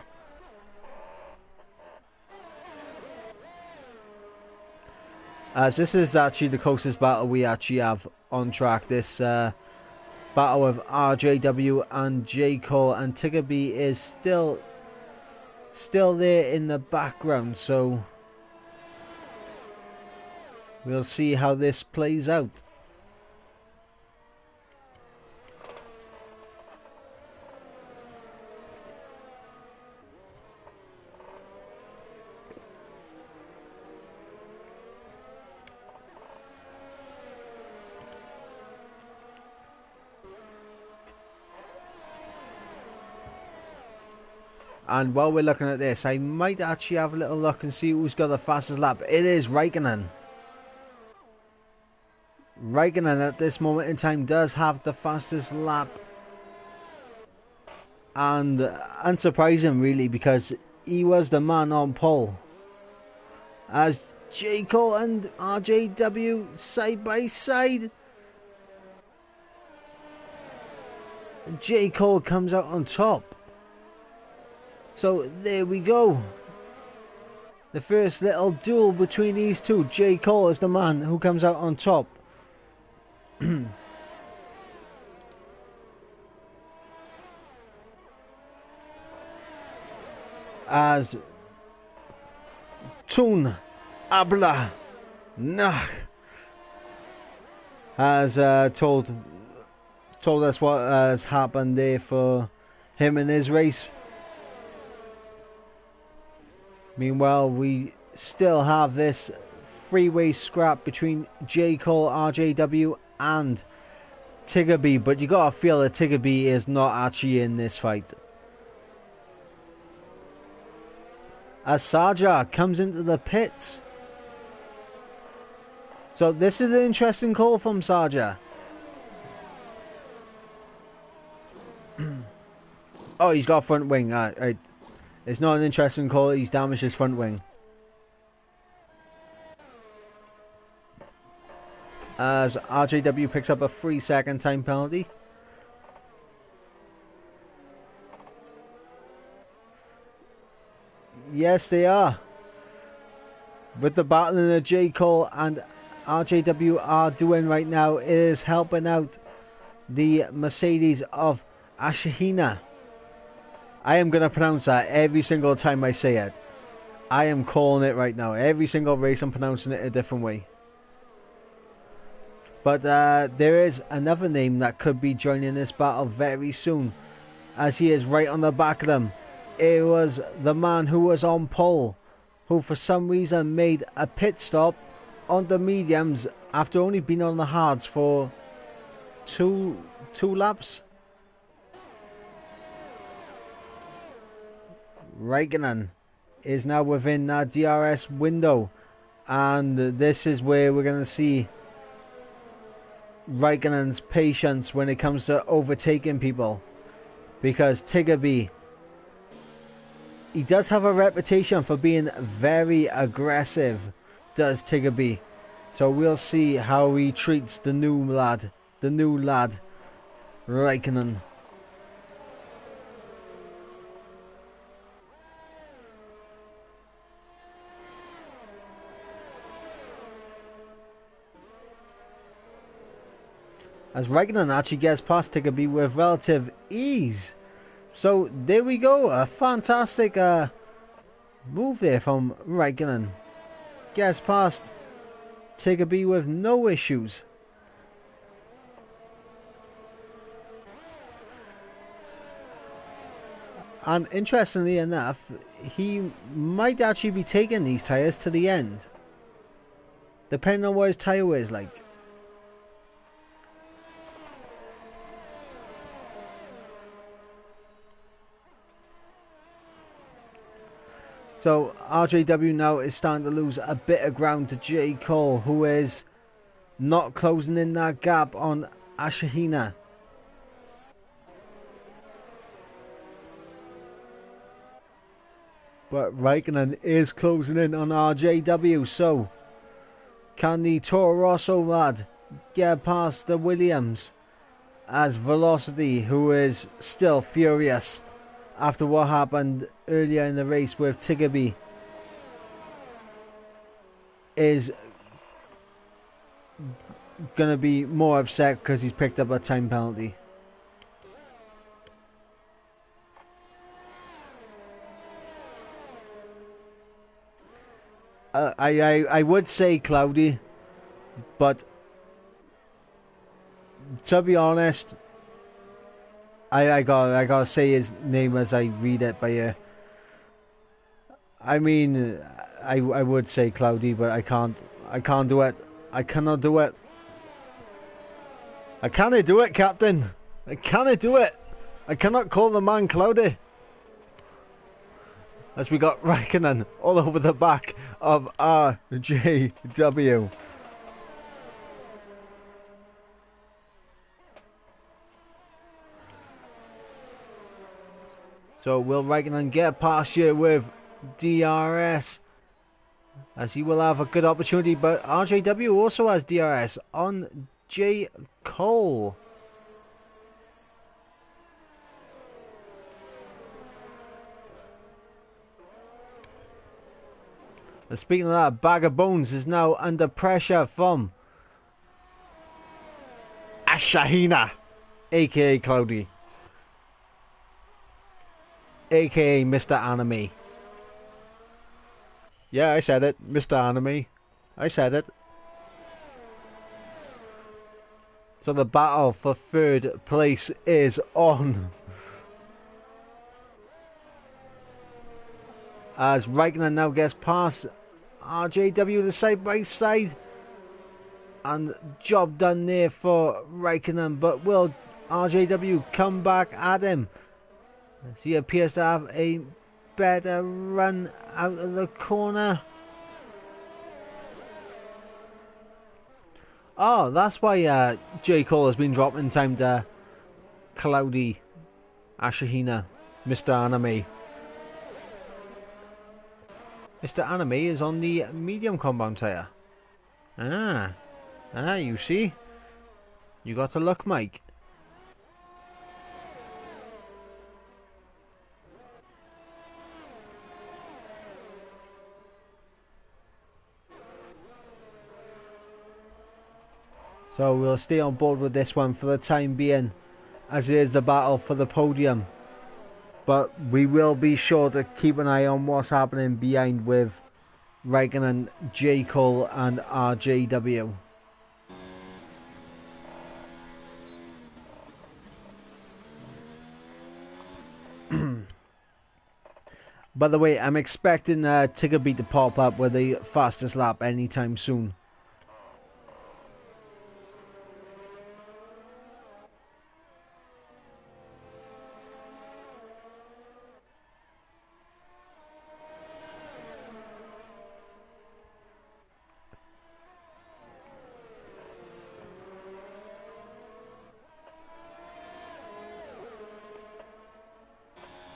Speaker 1: As this is actually the closest battle we actually have on track. This battle of RJW and J. Cole, and Tiggerby is still there in the background. So we'll see how this plays out. And while we're looking at this, I might actually have a little look and see who's got the fastest lap. It is Raikkonen. Raikkonen at this moment in time does have the fastest lap. And unsurprising really, because he was the man on pole. As J. Cole and RJW side by side. J. Cole comes out on top. So there we go. The first little duel between these two. J. Cole is the man who comes out on top. As Tun Abla Nach has told us what has happened there for him in his race. Meanwhile, we still have this three-way scrap between J. Cole, RJW and Tiggerby, but you gotta feel that Tiggerby is not actually in this fight. As Saja comes into the pits. So this is an interesting call from Saja. Oh, he's got front wing. Right. It's not an interesting call. He's damaged his front wing. As RJW picks up a 3-second time penalty. Yes, they are. With the battle that J. Cole and RJW are doing right now, it is helping out the Mercedes of Ashahina. I am going to pronounce that every single time I say it. I am calling it right now. Every single race I'm pronouncing it a different way. But there is another name that could be joining this battle very soon, as he is right on the back of them. It was the man who was on pole, who for some reason made a pit stop on the mediums after only being on the hards for two laps. Raikkonen is now within that DRS window, and this is where we're going to see Raikkonen's patience when it comes to overtaking people, because Tiggerby he does have a reputation for being very aggressive, does Tiggerby. So we'll see how he treats the new lad, Raikkonen. As Raikkonen actually gets past Tiggerby with relative ease. So there we go, a fantastic move there from Raikkonen. Gets past Tiggerby with no issues. And interestingly enough, he might actually be taking these tyres to the end, depending on what his tyre wear is like. So RJW now is starting to lose a bit of ground to J. Cole, who is not closing in that gap on Ashihina. But Raikkonen is closing in on RJW, so can the Toro Rosso lad get past the Williams? As Velocity, who is still furious after what happened earlier in the race with Tiggerby, is going to be more upset because he's picked up a time penalty. I would say Cloudy, but to be honest, I gotta say his name as I read it by ear. I mean, I would say Cloudy, but I can't do it. I cannot do it. I cannot do it, Captain. I cannot do it. I cannot call the man Cloudy. As we got Raikkonen all over the back of RJW. So will Raikkonen get past here with DRS? As he will have a good opportunity, but RJW also has DRS on J. Cole. And speaking of that, Bag of Bones is now under pressure from Ashihina, aka Cloudy, aka Mr. Anime. Yeah, I said it, Mr. Anime. I said it. So the battle for third place is on. As Raikkonen now gets past RJW the side by side. And job done there for Raikkonen, but will RJW come back at him? As he appears to have a better run out of the corner. Oh, that's why J. Cole has been dropping time to Cloudy Ashihina, Mr. Anime. Mr. Anime is on the medium compound tyre. You see? You got to look, Mike. So we'll stay on board with this one for the time being, as it is the battle for the podium. But we will be sure to keep an eye on what's happening behind with Raikkonen, J. Cole and RJW. By the way, I'm expecting Tiggerby to pop up with the fastest lap anytime soon.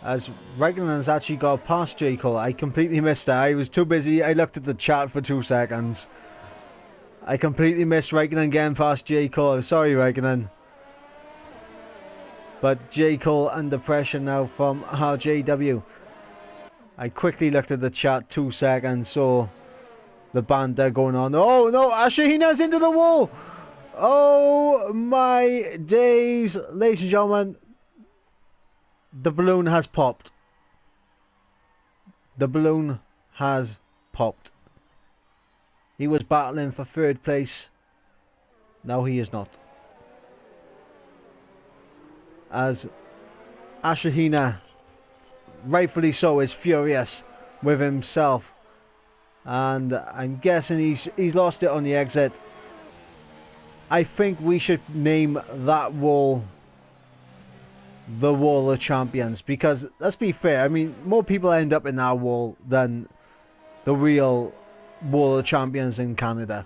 Speaker 1: as Raikkonen's actually got past J. Cole. I completely missed that. I was too busy. I looked at the chat for 2 seconds. I completely missed Raikkonen getting past J. Cole. Sorry, Raikkonen. But J. Cole under pressure now from RJW. I quickly looked at the chat 2 seconds, so the banter going on. Oh no, Ashihina's into the wall! Oh my days, ladies and gentlemen. The balloon has popped. The balloon has popped. He was battling for 3rd place. Now he is not. As Ashihina, rightfully so, is furious with himself. And I'm guessing he's lost it on the exit. I think we should name that wall the Wall of Champions, because let's be fair, I mean, more people end up in that wall than the real Wall of Champions in Canada.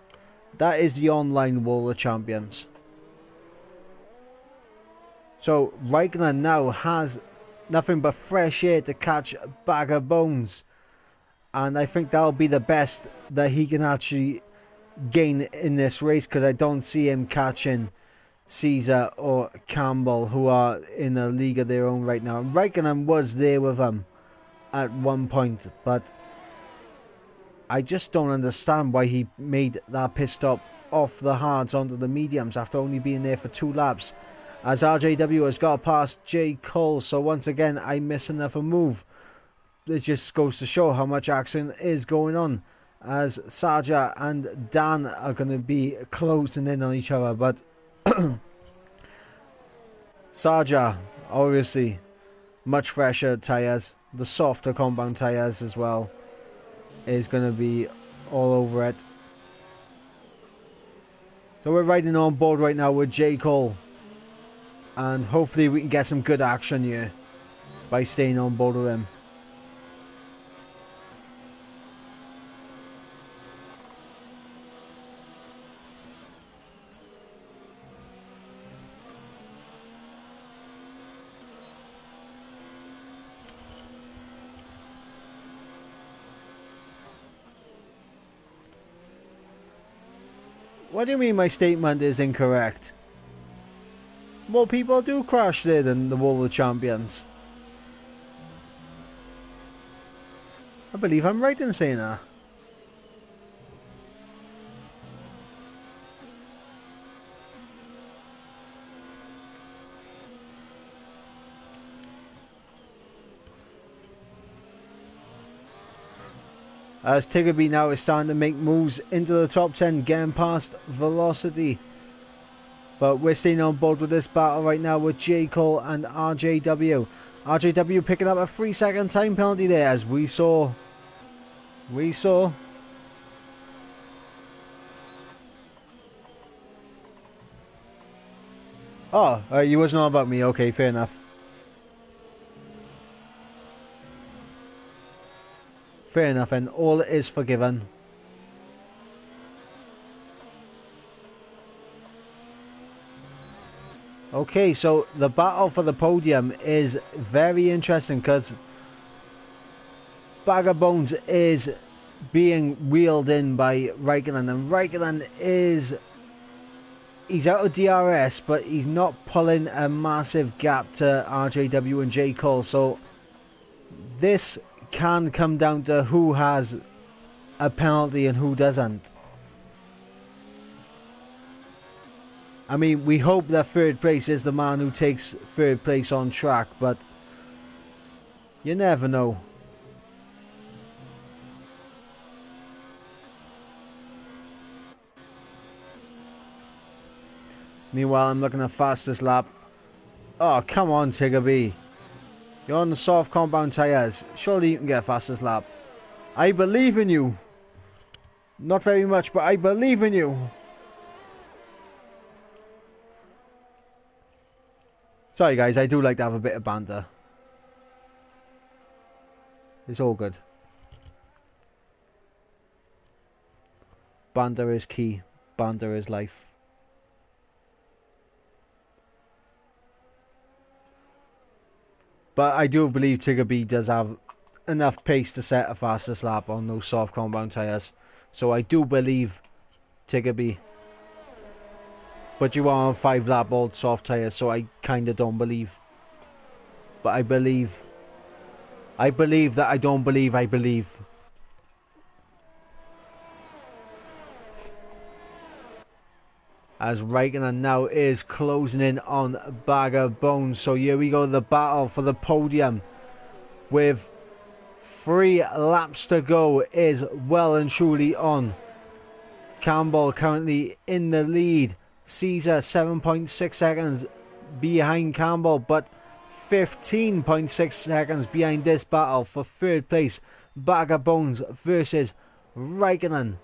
Speaker 1: That is the online Wall of Champions. So Raikkonen now has nothing but fresh air to catch a bag of bones, and I think that'll be the best that he can actually gain in this race, because I don't see him catching Caesar or Campbell, who are in a league of their own right now. Raikkonen was there with him at one point, but I just don't understand why he made that pit stop off the hards onto the mediums after only being there for 2 laps. As RJW has got past J. Cole, so once again I miss another move. It just goes to show how much action is going on, as Saja and Dan are going to be closing in on each other, but Saja, obviously, much fresher tyres, the softer compound tyres as well, is going to be all over it. So we're riding on board right now with J. Cole, and hopefully we can get some good action here by staying on board with him. What do you mean my statement is incorrect? More people do crash there than the Wall of Champions. I believe I'm right in saying that. As Tiggerby now is starting to make moves into the top 10, getting past Velocity. But we're staying on board with this battle right now with J. Cole and RJW. RJW picking up a 3-second time penalty there, as we saw. Oh, you wasn't on about me. Okay, fair enough. Fair enough, and all is forgiven. Okay, so the battle for the podium is very interesting, because Bag of Bones is being wheeled in by Raikkonen, and Raikkonen he's out of DRS, but he's not pulling a massive gap to RJW and J. Cole, so this can come down to who has a penalty and who doesn't. I mean, we hope that 3rd place is the man who takes 3rd place on track, but you never know. Meanwhile, I'm looking at fastest lap. Oh, come on, Tiggerby. You're on the soft compound tyres. Surely you can get fastest lap. I believe in you. Not very much, but I believe in you. Sorry guys, I do like to have a bit of banter. It's all good. Banter is key. Banter is life. But I do believe Tigger does have enough pace to set a fastest lap on those soft compound tyres. So I do believe Tigger. But you are on 5 lap old soft tyres, so I kind of don't believe. But I believe that I don't believe I believe. As Raikkonen now is closing in on Bag of Bones. So here we go, the battle for the podium. With 3 laps to go is well and truly on. Campbell currently in the lead. Caesar 7.6 seconds behind Campbell, but 15.6 seconds behind this battle for third place. Bag of Bones versus Raikkonen.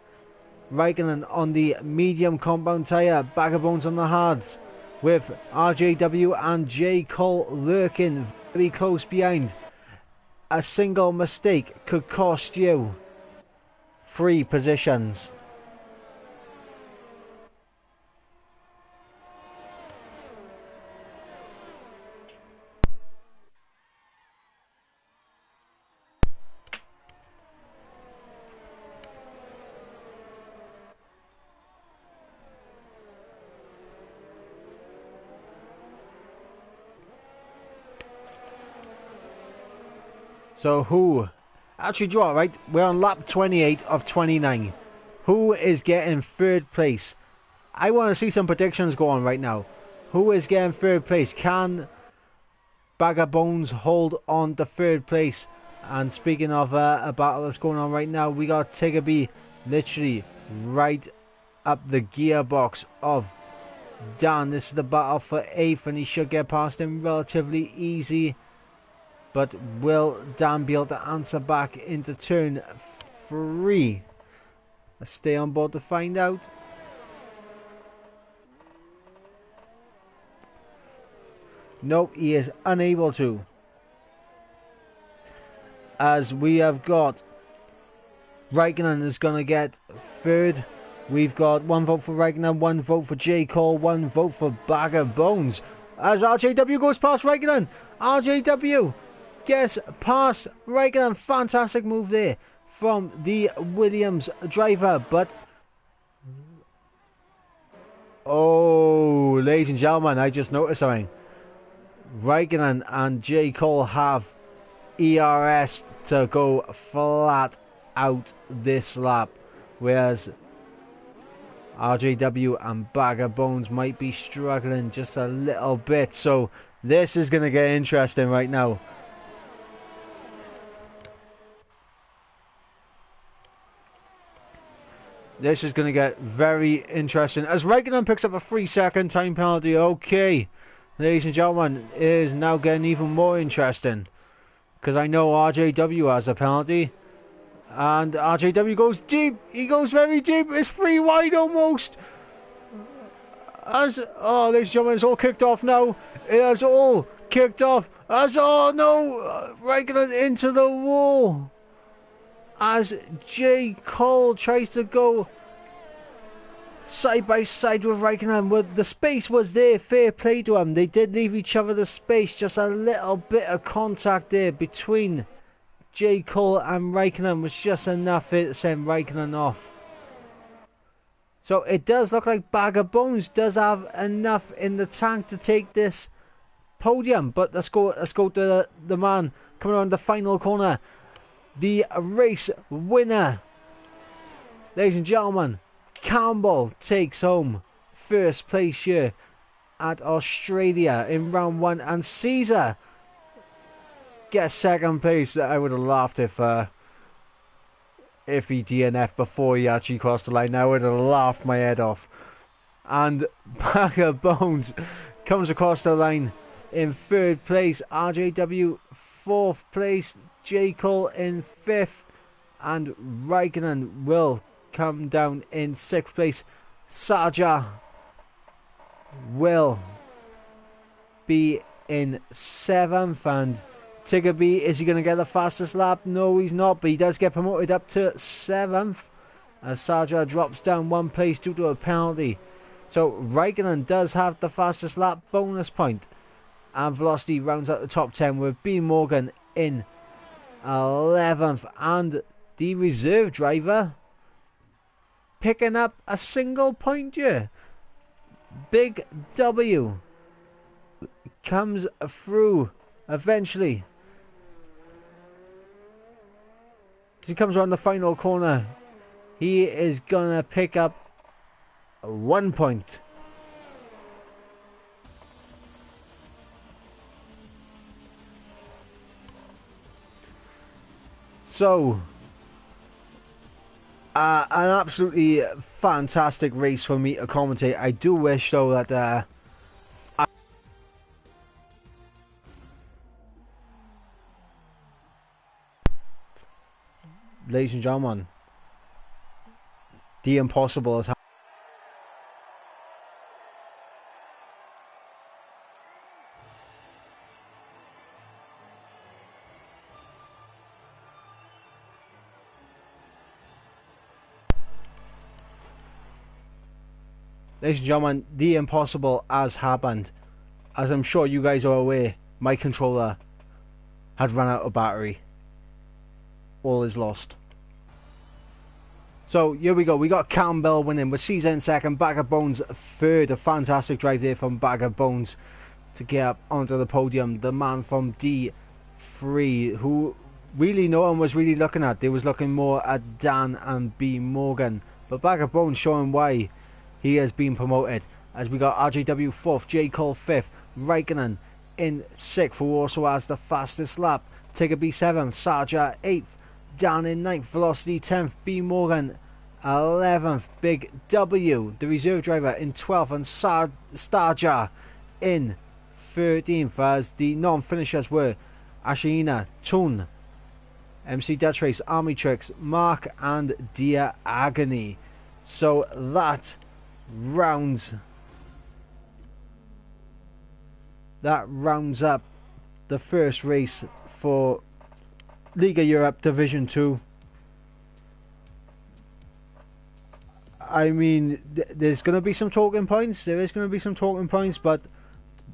Speaker 1: Raikkonen on the medium compound tyre, Bag of Bones on the hards, with RJW and J. Cole lurking very close behind. A single mistake could cost you 3 positions. So who, actually draw right, we're on lap 28 of 29. Who is getting third place? I want to see some predictions go on right now. Who is getting third place? Can Bag of Bones hold on to third place? And speaking of a battle that's going on right now, we got Tigger literally right up the gearbox of Dan. This is the battle for 8th, and he should get past him relatively easy. But will Dan be able to answer back into turn 3? Let's stay on board to find out. Nope, he is unable to. As we have got Raikkonen is going to get third. We've got 1 vote for Raikkonen, 1 vote for J. Cole, 1 vote for Bag of Bones. As RJW goes past Raikkonen. RJW gets past Raikkonen. Fantastic move there from the Williams driver. But oh, ladies and gentlemen, I just noticed something. Raikkonen and J. Cole have ERS to go flat out this lap, whereas RJW and Bag of Bones might be struggling just a little bit. So this is going to get interesting right now. This is going to get very interesting as Raikkonen picks up a 3-second time penalty. Okay, ladies and gentlemen, it is now getting even more interesting because I know RJW has a penalty. And RJW goes deep. He goes very deep. It's 3 wide almost. As ladies and gentlemen, it's all kicked off now. It has all kicked off. As oh no, Raikkonen into the wall. As J. Cole tries to go side by side with Raikkonen. Well, the space was there. Fair play to him. They did leave each other the space. Just a little bit of contact there between J. Cole and Raikkonen was just enough to send Raikkonen off. So it does look like Bag of Bones does have enough in the tank to take this podium. But let's go to the man coming around the final corner. The race winner. Ladies and gentlemen, Campbell takes home first place here at Australia in round 1. And Caesar gets second place. I would have laughed if he DNF'd before he actually crossed the line. I would have laughed my head off. And Bag of Bones comes across the line in 3rd place. RJW 4th place. J. Cole in 5th. And Raikkonen will come down in 6th place. Sarja will be in 7th. And Tigger, is he going to get the fastest lap? No, he's not, but he does get promoted up to 7th as Sarja drops down 1 place due to a penalty. So Raikkonen does have the fastest lap bonus point, and Velocity rounds out the top 10 with B Morgan in 11th, and the reserve driver picking up a single point here. Big W comes through eventually. As he comes around the final corner, he is gonna pick up 1 point. So, an absolutely fantastic race for me to commentate. I do wish, though, that ladies and gentlemen, the impossible has happened. Ladies and gentlemen, the impossible has happened. As I'm sure you guys are aware, my controller had run out of battery. All is lost. So here we go. We got Campbell winning with Caesar in second, Bag of Bones third. A fantastic drive there from Bag of Bones to get up onto the podium. The man from D3, who really no one was really looking at. They was looking more at Dan and B Morgan. But Bag of Bones showing why he has been promoted. As we got RJW 4th, J. Cole 5th, Raikkonen in 6th, who also has the fastest lap. Tigger B 7th, Sarja 8th, Dan in 9th, Velocity 10th, B Morgan 11th, Big W, the reserve driver, in 12th, and Starja in 13th, as the non-finishers were Ashina, Toon, MC Deathrace, Army Tricks, Mark, and Dear Agony. So that rounds up the first race for Liga Europe Division 2. I mean, there's going to be some talking points. There is going to be some talking points, but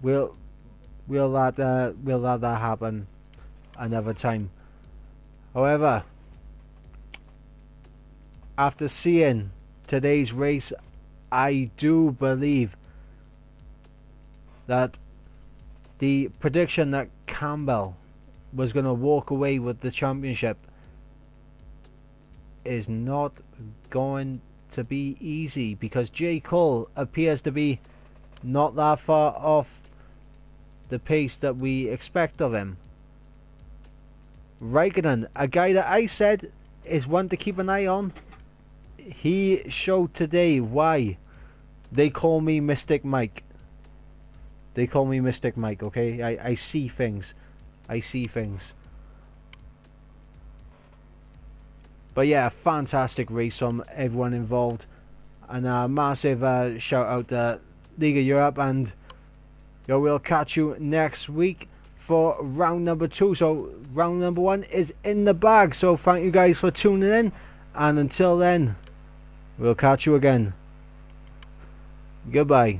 Speaker 1: we'll let that happen another time. However, after seeing today's race, I do believe that the prediction that Campbell was going to walk away with the championship is not going to be easy, because J. Cole appears to be not that far off the pace that we expect of him. Raikkonen, a guy that I said is one to keep an eye on, he showed today why they call me Mystic Mike. They call me Mystic Mike, okay? I see things. I see things. But yeah, fantastic race from everyone involved. And a massive shout out to Liga Europe. And we'll catch you next week for round number 2. So round number 1 is in the bag. So thank you guys for tuning in. And until then, we'll catch you again. Goodbye.